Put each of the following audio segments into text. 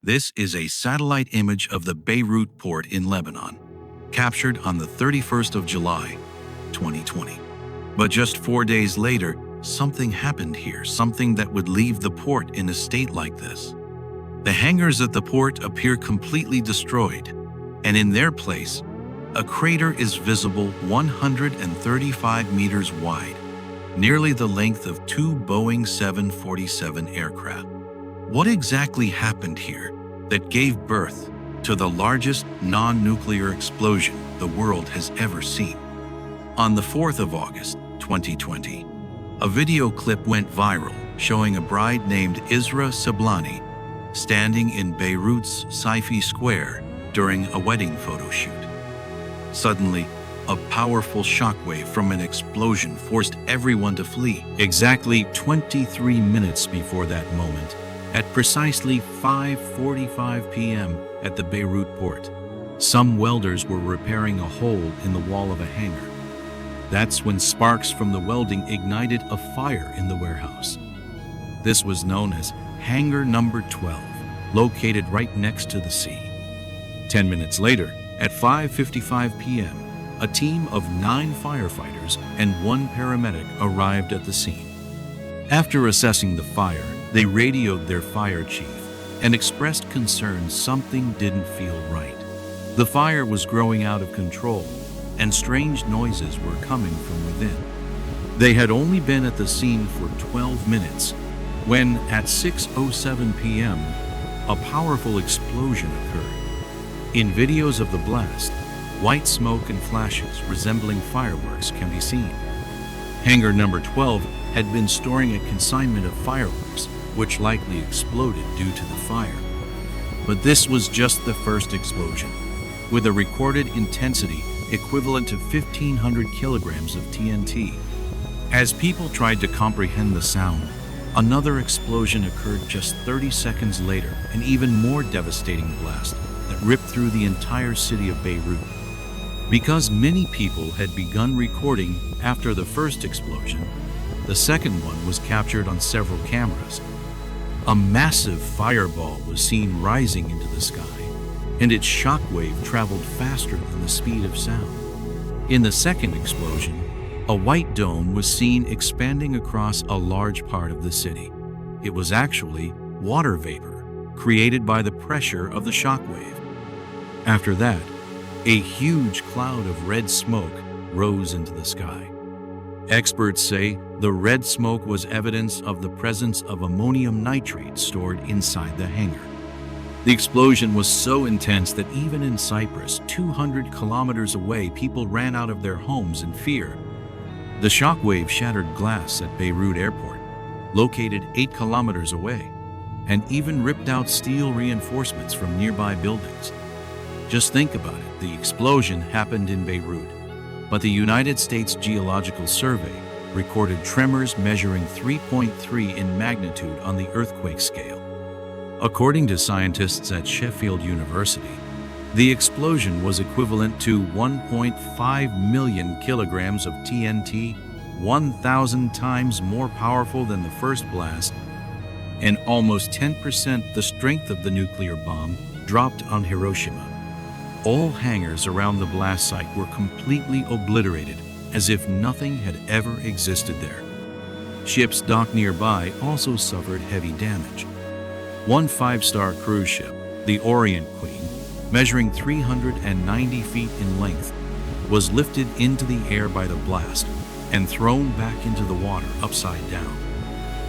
This is a satellite image of the Beirut port in Lebanon, captured on the 31st of July, 2020. But just 4 days later, something happened here, something that would leave the port in a state like this. The hangars at the port appear completely destroyed, and in their place, a crater is visible 135 meters wide, nearly the length of two Boeing 747 aircraft. What exactly happened here that gave birth to the largest non-nuclear explosion the world has ever seen? On the 4th of August, 2020, a video clip went viral showing a bride named Isra Sablani standing in Beirut's Saifi Square during a wedding photo shoot. Suddenly, a powerful shockwave from an explosion forced everyone to flee. Exactly 23 minutes before that moment, at precisely 5:45 p.m. at the Beirut port, some welders were repairing a hole in the wall of a hangar. That's when sparks from the welding ignited a fire in the warehouse. This was known as Hangar Number 12, located right next to the sea. 10 minutes later, at 5:55 p.m., a team of 9 firefighters and 1 paramedic arrived at the scene. After assessing the fire, they radioed their fire chief and expressed concern something didn't feel right. The fire was growing out of control, and strange noises were coming from within. They had only been at the scene for 12 minutes when, at 6:07 p.m., a powerful explosion occurred. In videos of the blast, white smoke and flashes resembling fireworks can be seen. Hangar Number 12 had been storing a consignment of fireworks, which likely exploded due to the fire. But this was just the first explosion, with a recorded intensity equivalent to 1,500 kilograms of TNT. As people tried to comprehend the sound, another explosion occurred just 30 seconds later, an even more devastating blast that ripped through the entire city of Beirut. Because many people had begun recording after the first explosion, the second one was captured on several cameras. A massive fireball was seen rising into the sky, and its shockwave traveled faster than the speed of sound. In the second explosion, a white dome was seen expanding across a large part of the city. It was actually water vapor created by the pressure of the shockwave. After that, a huge cloud of red smoke rose into the sky. Experts say the red smoke was evidence of the presence of ammonium nitrate stored inside the hangar. The explosion was so intense that even in Cyprus, 200 kilometers away, people ran out of their homes in fear. The shockwave shattered glass at Beirut Airport, located 8 kilometers away, and even ripped out steel reinforcements from nearby buildings. Just think about it, the explosion happened in Beirut, but the United States Geological Survey recorded tremors measuring 3.3 in magnitude on the earthquake scale. According to scientists at Sheffield University, the explosion was equivalent to 1.5 million kilograms of TNT, 1,000 times more powerful than the first blast, and almost 10% the strength of the nuclear bomb dropped on Hiroshima. All hangars around the blast site were completely obliterated, as if nothing had ever existed there. Ships docked nearby also suffered heavy damage. One 5-star cruise ship, the Orient Queen, measuring 390 feet in length, was lifted into the air by the blast and thrown back into the water upside down.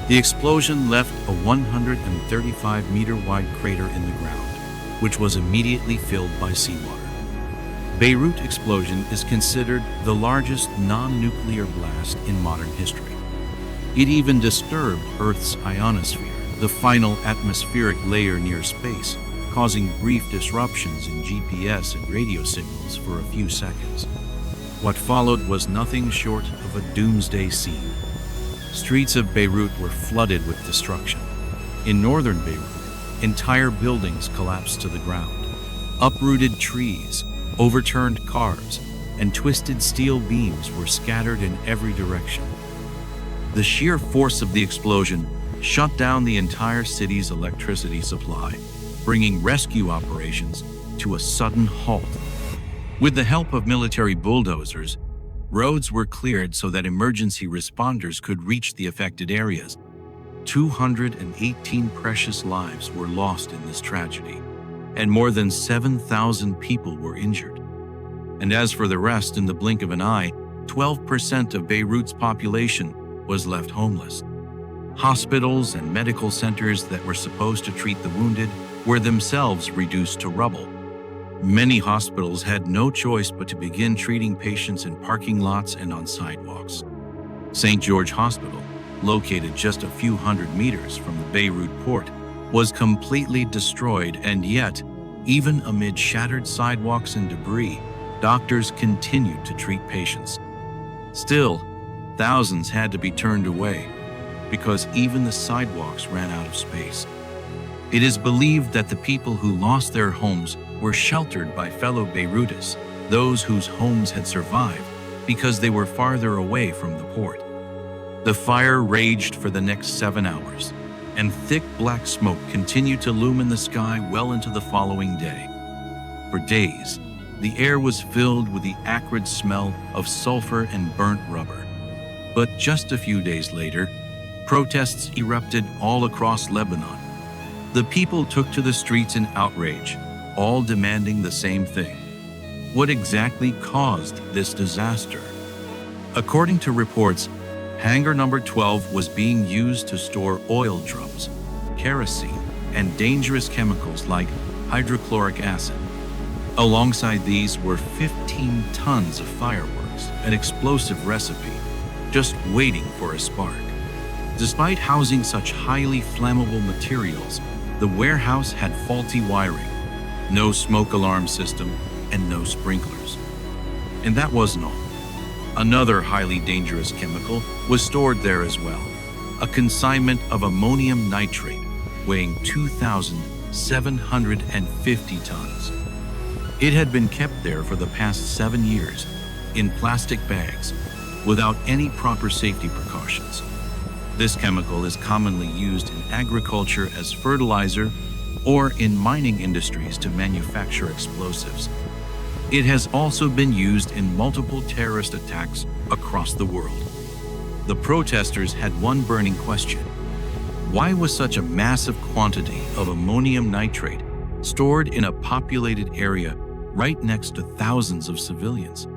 The explosion left a 135-meter wide crater in the ground, which was immediately filled by seawater. Beirut explosion is considered the largest non-nuclear blast in modern history. It even disturbed Earth's ionosphere, the final atmospheric layer near space, causing brief disruptions in GPS and radio signals for a few seconds. What followed was nothing short of a doomsday scene. Streets of Beirut were flooded with destruction. In northern Beirut, entire buildings collapsed to the ground. Uprooted trees, overturned cars, and twisted steel beams were scattered in every direction. The sheer force of the explosion shut down the entire city's electricity supply. bringing rescue operations to a sudden halt. With the help of military bulldozers, roads were cleared so that emergency responders could reach the affected areas. 218 precious lives were lost in this tragedy, and more than 7,000 people were injured. And as for the rest, in the blink of an eye, 12% of Beirut's population was left homeless. Hospitals and medical centers that were supposed to treat the wounded were themselves reduced to rubble. Many hospitals had no choice but to begin treating patients in parking lots and on sidewalks. St. George Hospital, located just a few hundred meters from the Beirut port, was completely destroyed, and yet, even amid shattered sidewalks and debris, doctors continued to treat patients. Still, thousands had to be turned away because even the sidewalks ran out of space. It is believed that the people who lost their homes were sheltered by fellow Beirutis, those whose homes had survived because they were farther away from the port. The fire raged for the next 7 hours, and thick black smoke continued to loom in the sky well into the following day. For days, the air was filled with the acrid smell of sulfur and burnt rubber. But just a few days later, protests erupted all across Lebanon. The people took to the streets in outrage, all demanding the same thing. What exactly caused this disaster? According to reports, Hangar number 12 was being used to store oil drums, kerosene, and dangerous chemicals like hydrochloric acid. Alongside these were 15 tons of fireworks, an explosive recipe, just waiting for a spark. Despite housing such highly flammable materials, the warehouse had faulty wiring, no smoke alarm system, and no sprinklers. And that wasn't all. Another highly dangerous chemical was stored there as well, a consignment of ammonium nitrate weighing 2,750 tons. It had been kept there for the past 7 years, in plastic bags, without any proper safety precautions. This chemical is commonly used in agriculture as fertilizer or in mining industries to manufacture explosives. It has also been used in multiple terrorist attacks across the world. The protesters had one burning question: why was such a massive quantity of ammonium nitrate stored in a populated area right next to thousands of civilians?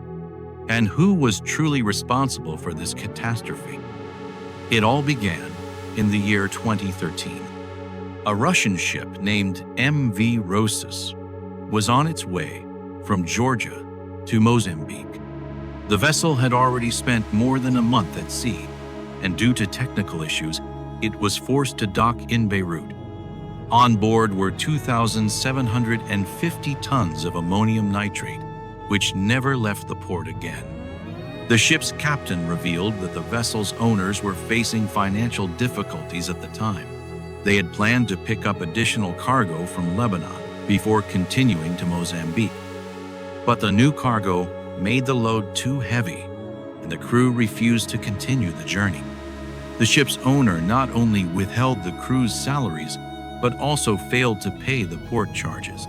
And who was truly responsible for this catastrophe? It all began in the year 2013. A Russian ship named MV Rosus was on its way from Georgia to Mozambique. The vessel had already spent more than a month at sea, and due to technical issues, it was forced to dock in Beirut. On board were 2,750 tons of ammonium nitrate, which never left the port again. The ship's captain revealed that the vessel's owners were facing financial difficulties at the time. They had planned to pick up additional cargo from Lebanon before continuing to Mozambique. But the new cargo made the load too heavy, and the crew refused to continue the journey. The ship's owner not only withheld the crew's salaries, but also failed to pay the port charges.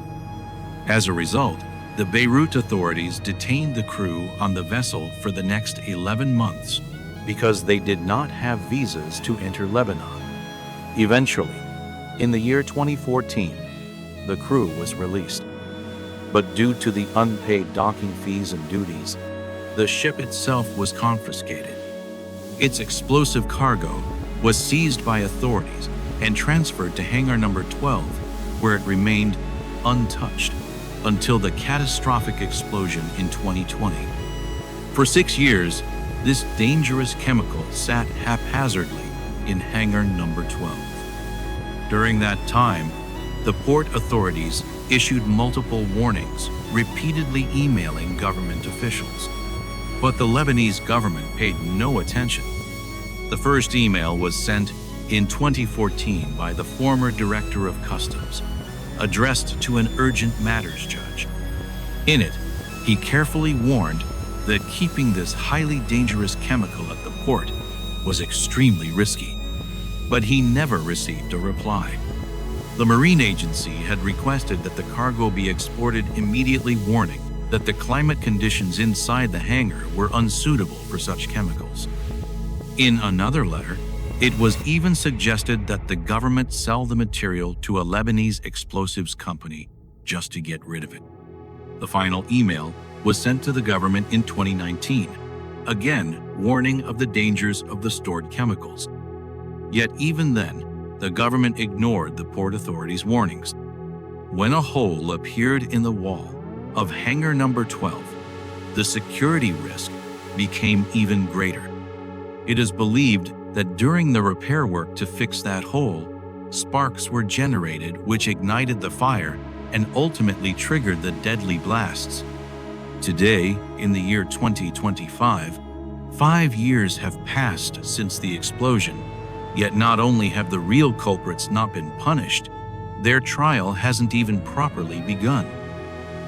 As a result, the Beirut authorities detained the crew on the vessel for the next 11 months because they did not have visas to enter Lebanon. Eventually, in the year 2014, the crew was released. But due to the unpaid docking fees and duties, the ship itself was confiscated. Its explosive cargo was seized by authorities and transferred to Hangar number 12, where it remained untouched until the catastrophic explosion in 2020. For 6 years, this dangerous chemical sat haphazardly in Hangar number 12. During that time, the port authorities issued multiple warnings, repeatedly emailing government officials. But the Lebanese government paid no attention. The first email was sent in 2014 by the former Director of Customs, addressed to an urgent matters judge. In it, he carefully warned that keeping this highly dangerous chemical at the port was extremely risky, but he never received a reply. The Marine Agency had requested that the cargo be exported immediately, warning that the climate conditions inside the hangar were unsuitable for such chemicals. In another letter, it was even suggested that the government sell the material to a Lebanese explosives company just to get rid of it. The final email was sent to the government in 2019, again warning of the dangers of the stored chemicals. Yet even then, the government ignored the Port Authority's warnings. When a hole appeared in the wall of hangar number 12, the security risk became even greater. It is believed that during the repair work to fix that hole, sparks were generated which ignited the fire and ultimately triggered the deadly blasts. Today, in the year 2025, 5 years have passed since the explosion, yet not only have the real culprits not been punished, their trial hasn't even properly begun.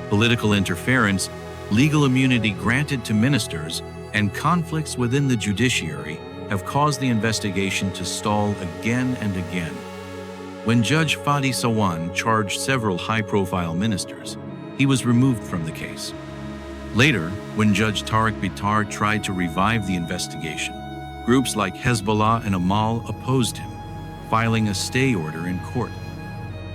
Political interference, legal immunity granted to ministers, and conflicts within the judiciary have caused the investigation to stall again and again. When Judge Fadi Sawan charged several high-profile ministers, he was removed from the case. Later, when Judge Tariq Bitar tried to revive the investigation, groups like Hezbollah and Amal opposed him, filing a stay order in court.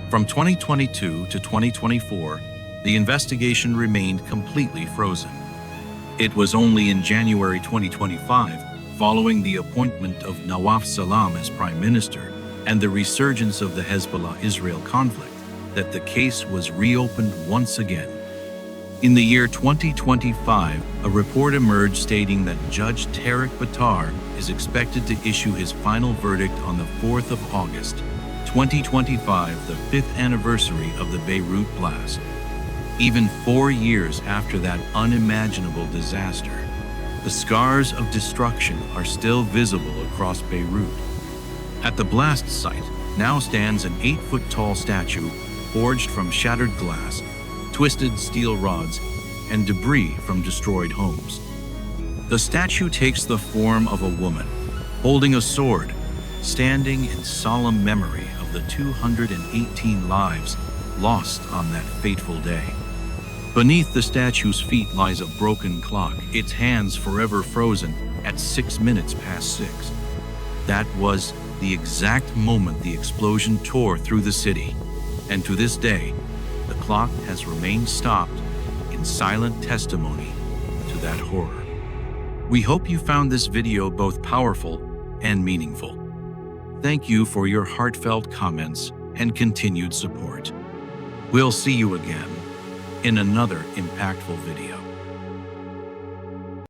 From 2022 to 2024, the investigation remained completely frozen. It was only in January 2025, following the appointment of Nawaf Salam as Prime Minister and the resurgence of the Hezbollah-Israel conflict, that the case was reopened once again. In the year 2025, a report emerged stating that Judge Tariq Bitar is expected to issue his final verdict on the 4th of August, 2025, the 5th anniversary of the Beirut blast. Even 4 years after that unimaginable disaster, the scars of destruction are still visible across Beirut. At the blast site now stands an 8-foot-tall statue forged from shattered glass, twisted steel rods, and debris from destroyed homes. The statue takes the form of a woman, holding a sword, standing in solemn memory of the 218 lives lost on that fateful day. Beneath the statue's feet lies a broken clock, its hands forever frozen at 6 minutes past 6. That was the exact moment the explosion tore through the city, and to this day, the clock has remained stopped in silent testimony to that horror. We hope you found this video both powerful and meaningful. Thank you for your heartfelt comments and continued support. We'll see you again in another impactful video.